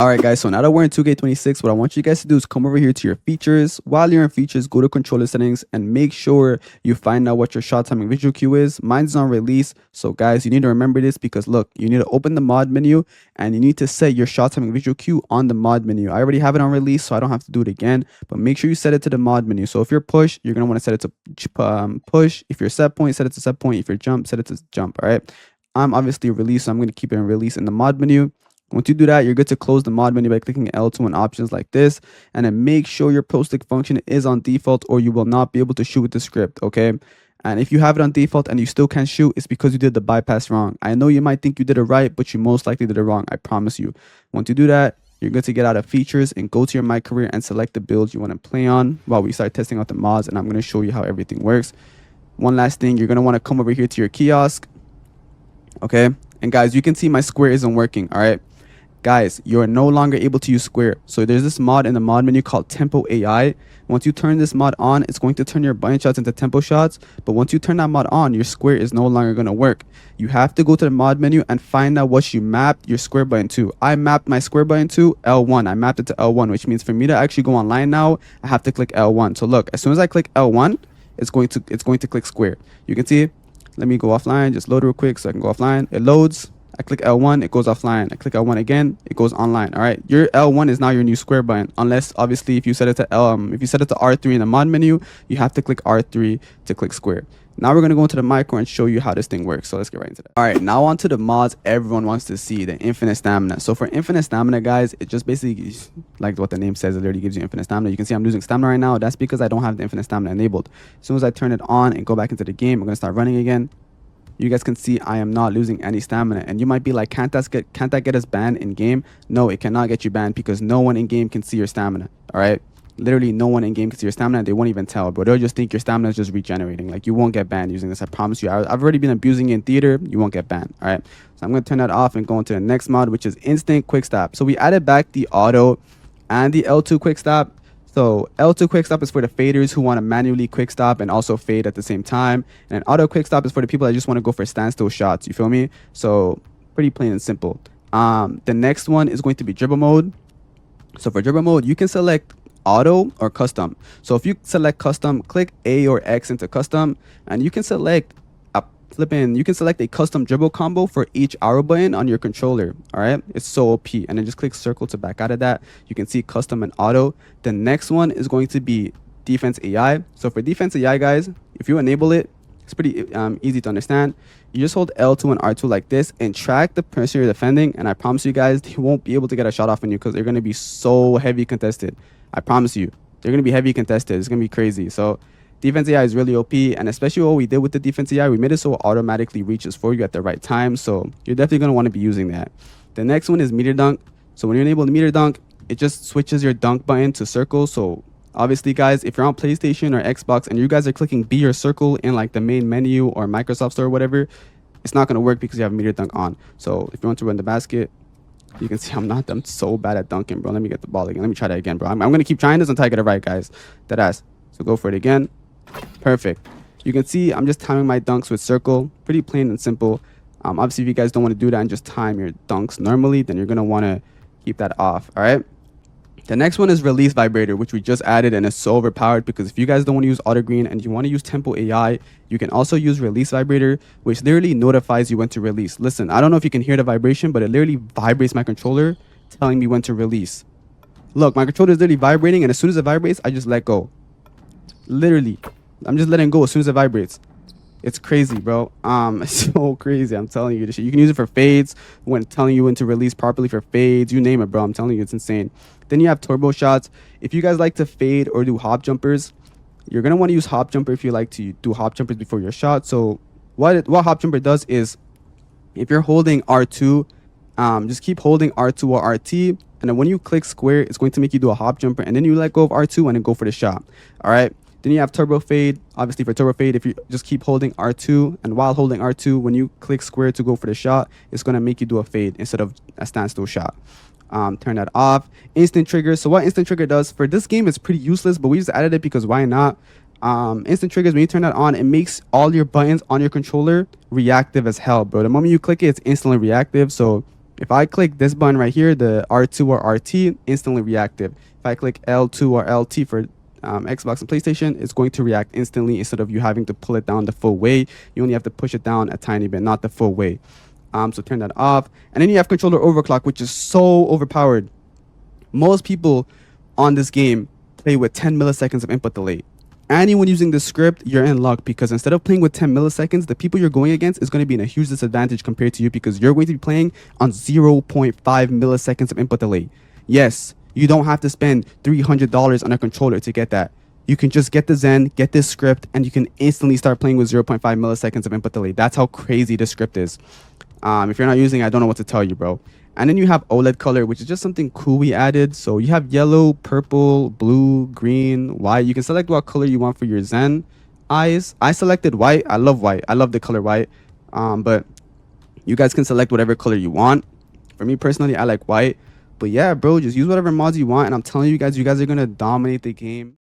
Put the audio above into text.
All right, guys. So now that we're in 2K26, what I want you guys to do is come over here to your features. While you're in features, go to controller settings and make sure you find out what your shot timing visual cue is. Mine's on release. So guys, you need to remember this because look, you need to open the mod menu and you need to set your shot timing visual cue on the mod menu. I already have it on release, so I don't have to do it again. But make sure you set it to the mod menu. So if you're push, you're gonna want to set it to push. If you're set point, set it to set point. If you're jump, set it to jump. All right. I'm obviously release, so I'm gonna keep it in release in the mod menu. Once you do that, you're good to close the mod menu by clicking L2 on options like this. And then make sure your pro stick function is on default or you will not be able to shoot with the script, okay? And if you have it on default and you still can't shoot, it's because you did the bypass wrong. I know you might think you did it right, but you most likely did it wrong, I promise you. Once you do that, you're good to get out of features and go to your My Career and select the build you want to play on while we start testing out the mods, and I'm going to show you how everything works. One last thing, you're going to want to come over here to your kiosk, okay? And guys, you can see my square isn't working, all right? Guys, you are no longer able to use square. So there's this mod in the mod menu called Tempo AI. Once you turn this mod on, it's going to turn your button shots into tempo shots. But once you turn that mod on, your square is no longer going to work. You have to go to the mod menu and find out what you mapped your square button to. I mapped my square button to L1. I mapped it to L1, which means for me to actually go online now, I have to click L1. So look, as soon as I click L1, it's going to click square. You can see, let me go offline, just load real quick so I can go offline. It loads. I click L1, it goes offline. I click L1 again, it goes online. All right, your L1 is now your new square button. Unless obviously if you set it to R3 in the mod menu, you have to click R3 to click square. Now we're gonna go into the micro and show you how this thing works. So let's get right into that. All right, now onto the mods everyone wants to see, the infinite stamina. So for infinite stamina, guys, it just basically, like what the name says, it literally gives you infinite stamina. You can see I'm losing stamina right now. That's because I don't have the infinite stamina enabled. As soon as I turn it on and go back into the game, I'm gonna start running again. You guys can see I am not losing any stamina. And you might be like, can't that get us banned in game? No, it cannot get you banned because no one in game can see your stamina. All right, literally no one in game can see your stamina, and they won't even tell, but they'll just think your stamina is just regenerating. Like, you won't get banned using this, I promise you. I've already been abusing it in theater. You won't get banned. All right, so I'm going to turn that off and go into the next mod, which is instant quick stop. So we added back the auto and the L2 quick stop. So L2 quick stop is for the faders who want to manually quick stop and also fade at the same time. And auto quick stop is for the people that just want to go for standstill shots. You feel me? So pretty plain and simple. The next one is going to be dribble mode. So for dribble mode, you can select auto or custom. So if you select custom, click A or X into custom, and you can select a custom dribble combo for each arrow button on your controller. All right, it's so OP. And then just click circle to back out of that. You can see custom and auto. The next one is going to be defense AI. So for defense AI, guys, if you enable it, it's pretty easy to understand. You just hold L2 and R2 like this and track the person you're defending, and I promise you guys, they won't be able to get a shot off on you because they're going to be so heavy contested. I promise you, they're going to be heavy contested. It's going to be crazy. So defense AI is really OP, and especially what we did with the defense AI, we made it so it automatically reaches for you at the right time. So you're definitely going to want to be using that. The next one is meter dunk. So when you enable the meter dunk, it just switches your dunk button to circle. So obviously, guys, if you're on PlayStation or Xbox and you guys are clicking B or circle in like the main menu or Microsoft Store or whatever, it's not going to work because you have meter dunk on. So if you want to run the basket, you can see I'm so bad at dunking, bro. Let me get the ball again. Let me try that again, bro. I'm going to keep trying this until I get it right, guys. Deadass. So go for it again. Perfect. You can see I'm just timing my dunks with circle. Pretty plain and simple. Obviously, if you guys don't want to do that and just time your dunks normally, then you're going to want to keep that off. All right. The next one is release vibrator, which we just added, and it's so overpowered because if you guys don't want to use auto green and you want to use tempo AI, you can also use release vibrator, which literally notifies you when to release. Listen, I don't know if you can hear the vibration, but it literally vibrates my controller, telling me when to release. Look, my controller is literally vibrating, and as soon as it vibrates, I just let go. Literally, I'm just letting go as soon as it vibrates. It's crazy, bro. It's so crazy. I'm telling you this shit. You can use it for fades, when telling you when to release properly for fades. You name it, bro. I'm telling you, it's insane. Then you have turbo shots. If you guys like to fade or do hop jumpers, you're gonna want to use hop jumper if you like to do hop jumpers before your shot. So what hop jumper does is, if you're holding R2, just keep holding R2 or RT, and then when you click square, it's going to make you do a hop jumper, and then you let go of R2 and then go for the shot. All right. Then you have turbo fade. Obviously, for turbo fade, if you just keep holding R2, and while holding R2, when you click square to go for the shot, it's going to make you do a fade instead of a standstill shot. Turn that off. Instant trigger. So what instant trigger does for this game is pretty useless, but we just added it because why not? Instant triggers, when you turn that on, it makes all your buttons on your controller reactive as hell, bro. The moment you click it, it's instantly reactive. So If I click this button right here, the R2 or RT, instantly reactive. If I click L2 or LT for Xbox and PlayStation, it's going to react instantly instead of you having to pull it down the full way. You only have to push it down a tiny bit, not the full way. So turn that off. And then you have controller overclock, which is so overpowered. Most people on this game play with 10 milliseconds of input delay. Anyone using this script, you're in luck, because instead of playing with 10 milliseconds, the people you're going against is going to be in a huge disadvantage compared to you, because you're going to be playing on 0.5 milliseconds of input delay. Yes, you don't have to spend $300 on a controller to get that. You can just get the Zen, get this script, and you can instantly start playing with 0.5 milliseconds of input delay. That's how crazy this script is. If you're not using it, I don't know what to tell you, bro. And then you have OLED color, which is just something cool we added. So you have yellow, purple, blue, green, white. You can select what color you want for your Zen eyes. I selected white. I love white. I love the color white. But you guys can select whatever color you want. For me personally, I like white. But yeah, bro, just use whatever mods you want. And I'm telling you guys are going to dominate the game.